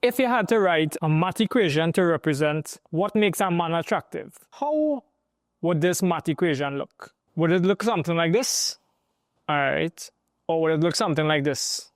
If you had to write a math equation to represent what makes a man attractive, how would this math equation look? Would it look something like this? All right. Or would it look something like this?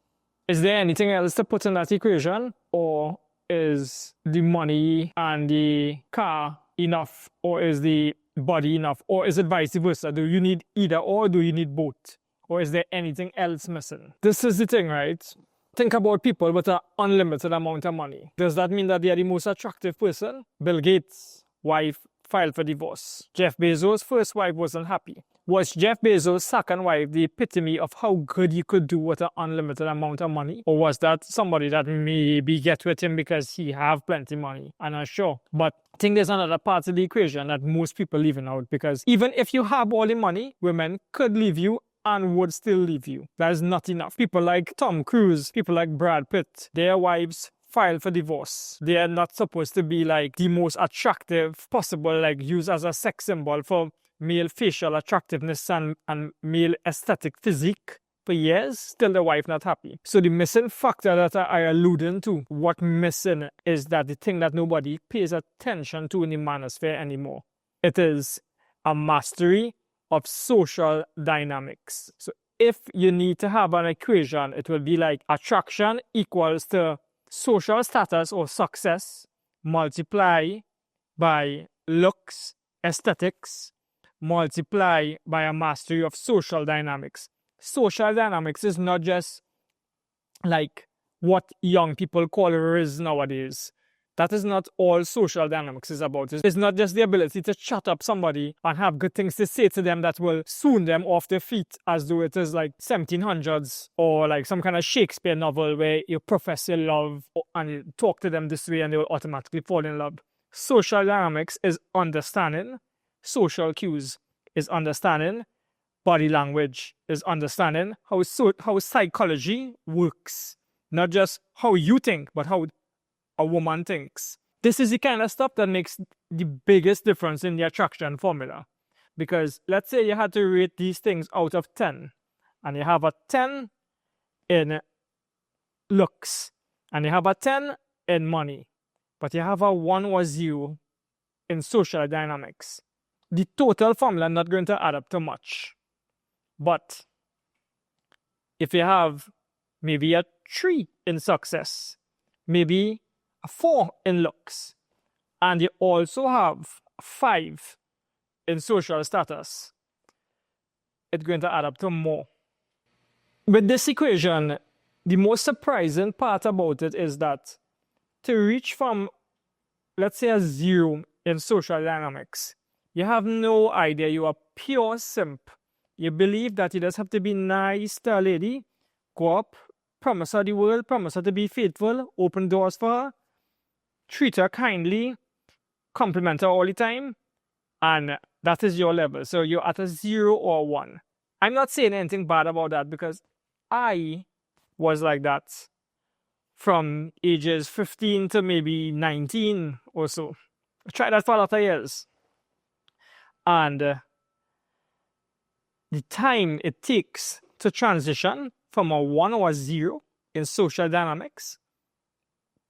Is there anything else to put in that equation? Or is the money and the car enough? Or is the body enough? Or is it vice versa? Do you need either or do you need both? Or is there anything else missing? This is the thing, right? Think about people with an unlimited amount of money. Does that mean that they are the most attractive person? Bill Gates' wife filed for divorce. Jeff Bezos' first wife wasn't happy. Was Jeff Bezos' second wife the epitome of how good you could do with an unlimited amount of money? Or was that somebody that maybe get with him because he have plenty money? I'm not sure. But I think there's another part of the equation that most people leaving out, because even if you have all the money, women could leave you and would still leave you. That is not enough. People like Tom Cruise, people like Brad Pitt, their wives file for divorce. They are not supposed to be like the most attractive possible, like used as a sex symbol for male facial attractiveness and male aesthetic physique for years. Still the wife not happy. So the missing factor that I alluding to, what missing is that the thing that nobody pays attention to in the manosphere anymore. It is a mastery of social dynamics. So if you need to have an equation, it will be like attraction equals to social status or success multiply by looks, aesthetics, multiply by a mastery of social dynamics. Social dynamics is not just like what young people call riz nowadays. That is not all social dynamics is about. It's not just the ability to chat up somebody and have good things to say to them that will soon them off their feet, as though it is like 1700s or like some kind of Shakespeare novel where you profess your love and you talk to them this way and they will automatically fall in love. Social dynamics is understanding social cues, is understanding body language, is understanding how psychology works. Not just how you think, but how a woman thinks. This is the kind of stuff that makes the biggest difference in the attraction formula. Because let's say you had to rate these things out of 10, and you have a 10 in looks, and you have a 10 in money, but you have a 1 or 0 in social dynamics. The total formula not going to add up to much. But if you have maybe a 3 in success, maybe a 4 in looks, and you also have 5 in social status, it's going to add up to more. With this equation, the most surprising part about it is that to reach from, let's say, a 0 in social dynamics, you have no idea, you are pure simp. You believe that you just have to be nice to a lady, go up, promise her the world, promise her to be faithful, open doors for her, treat her kindly, compliment her all the time, and that is your level. So you're at a 0 or 1. I'm not saying anything bad about that, because I was like that from ages 15 to maybe 19 or so. I tried that for a lot of years. And the time it takes to transition from a 1 or a 0 in social dynamics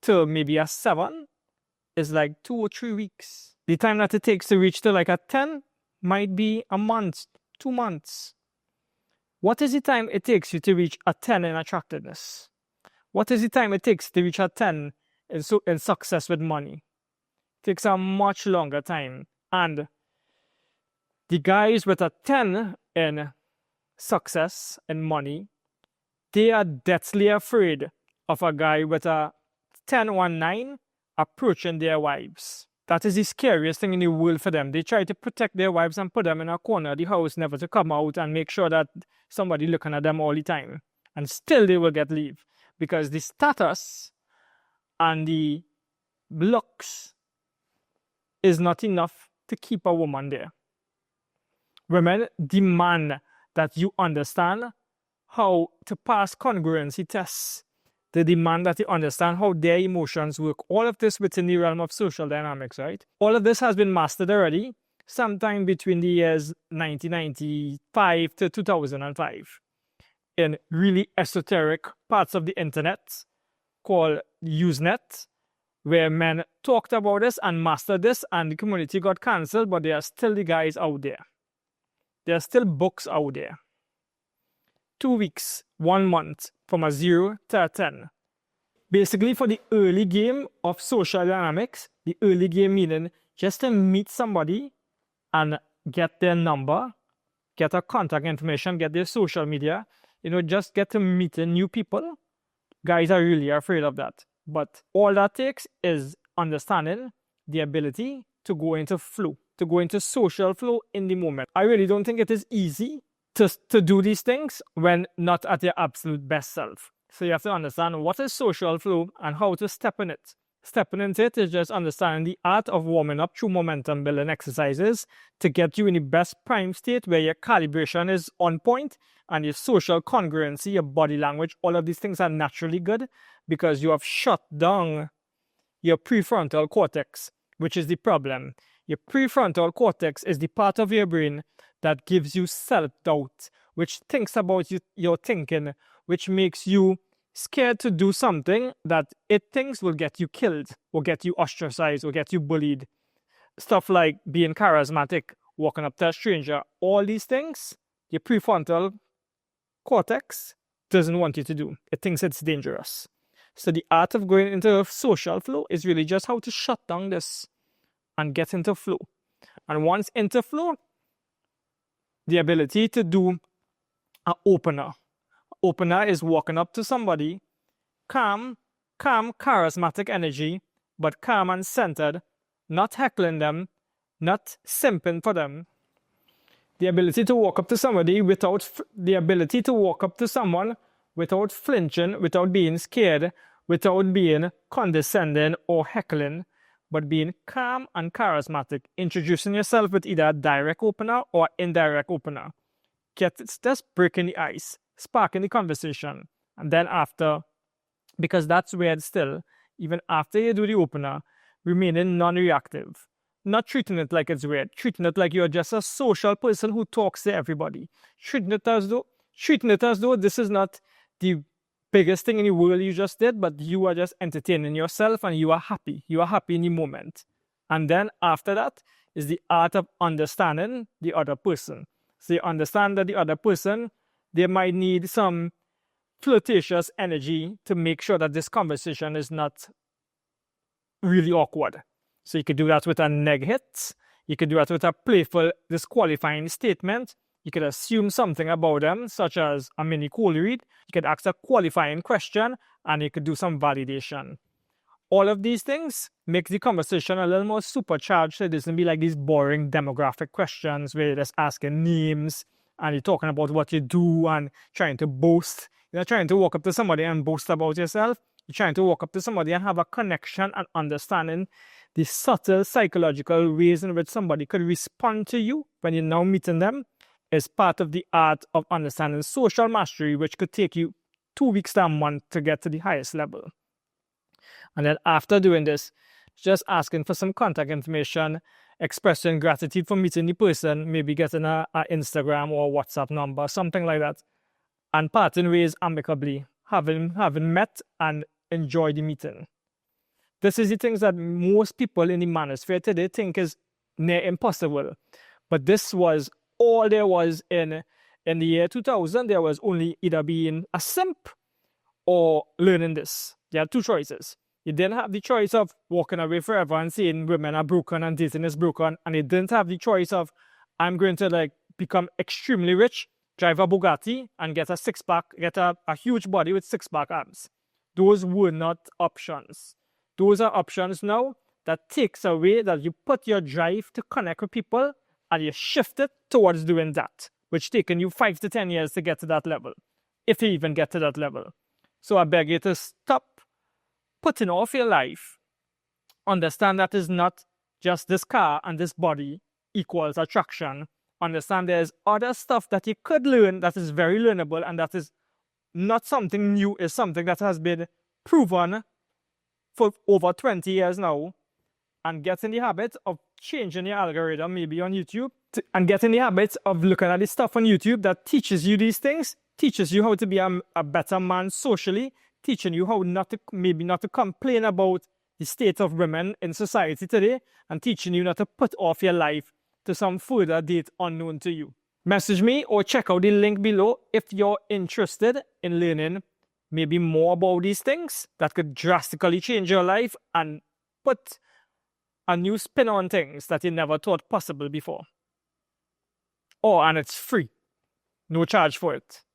to maybe a 7 is like 2 or 3 weeks. The time that it takes to reach to like a 10 might be a month, 2 months. What is the time it takes you to reach a 10 in attractiveness? What is the time it takes to reach a 10 in success with money? It takes a much longer time. And the guys with a 10 in success and money, they are deathly afraid of a guy with a 10 or 9 approaching their wives. That is the scariest thing in the world for them. They try to protect their wives and put them in a corner of the house, never to come out, and make sure that somebody looking at them all the time. And still they will get leave. Because the status and the looks is not enough to keep a woman there. Women demand that you understand how to pass congruency tests. They demand that you understand how their emotions work. All of this within the realm of social dynamics, right? All of this has been mastered already sometime between the years 1995 to 2005 in really esoteric parts of the internet called Usenet, where men talked about this and mastered this, and the community got cancelled, but there are still the guys out there. There are still books out there. 2 weeks, 1 month, from a 0 to a 10. Basically, for the early game of social dynamics, the early game meaning just to meet somebody and get their number, get their contact information, get their social media, just get to meet new people. Guys are really afraid of that. But all that takes is understanding the ability to go into flow, to go into social flow in the moment. I really don't think it is easy to do these things when not at your absolute best self. So you have to understand what is social flow and how to step in it. Stepping into it is just understanding the art of warming up through momentum building exercises to get you in the best prime state where your calibration is on point and your social congruency, your body language, all of these things are naturally good because you have shut down your prefrontal cortex, which is the problem. Your prefrontal cortex is the part of your brain that gives you self-doubt, which thinks about your thinking, which makes you scared to do something that it thinks will get you killed, or get you ostracized, or get you bullied. Stuff like being charismatic, walking up to a stranger, all these things, your prefrontal cortex doesn't want you to do. It thinks it's dangerous. So the art of going into social flow is really just how to shut down this and get into flow. And once into flow, the ability to do an opener. Opener is walking up to somebody, calm, charismatic energy, but calm and centered, not heckling them, not simping for them. The ability to walk up to somebody without flinching, without being scared, without being condescending or heckling, but being calm and charismatic, introducing yourself with either a direct opener or indirect opener. Just breaking the ice, sparking the conversation, and then after, because that's weird still, even after you do the opener, remaining non-reactive. Not treating it like it's weird, treating it like you're just a social person who talks to everybody. Treating it as though this is not the biggest thing in the world you just did, but you are just entertaining yourself and you are happy. You are happy in the moment. And then after that is the art of understanding the other person. So you understand that the other person, they might need some flirtatious energy to make sure that this conversation is not really awkward. So you could do that with a neg hit. You could do that with a playful disqualifying statement. You could assume something about them, such as a mini cold read. You could ask a qualifying question, and you could do some validation. All of these things make the conversation a little more supercharged. So it doesn't be like these boring demographic questions where you're just asking names and you're talking about what you do and trying to boast. You're not trying to walk up to somebody and boast about yourself. You're trying to walk up to somebody and have a connection and understanding the subtle psychological ways in which somebody could respond to you when you're now meeting them is part of the art of understanding social mastery, which could take you 2 weeks to a month to get to the highest level. And then after doing this, just asking for some contact information, expressing gratitude for meeting the person, maybe getting a Instagram or WhatsApp number, something like that, and parting ways amicably, having met and enjoyed the meeting. This is the things that most people in the manosphere today think is near impossible. But this was all there was in the year 2000. There was only either being a simp or learning this. You had two choices. You didn't have the choice of walking away forever and saying women are broken and dating is broken. And you didn't have the choice of I'm going to become extremely rich, drive a Bugatti and get a six-pack, get a huge body with six-pack abs. Those were not options. Those are options now that takes away that you put your drive to connect with people and you shift it towards doing that, which taken you 5 to 10 years to get to that level, if you even get to that level. So I beg you to stop putting off your life. Understand that is not just this car and this body equals attraction. Understand there's other stuff that you could learn that is very learnable and that is not something new, is something that has been proven for over 20 years now, and get in the habit of changing your algorithm, maybe on YouTube, and get in the habit of looking at the stuff on YouTube that teaches you these things, teaches you how to be a better man socially, teaching you how maybe not to complain about the state of women in society today, and teaching you not to put off your life to some further date unknown to you. Message me or check out the link below if you're interested in learning maybe more about these things that could drastically change your life and put a new spin on things that you never thought possible before. And it's free. No charge for it.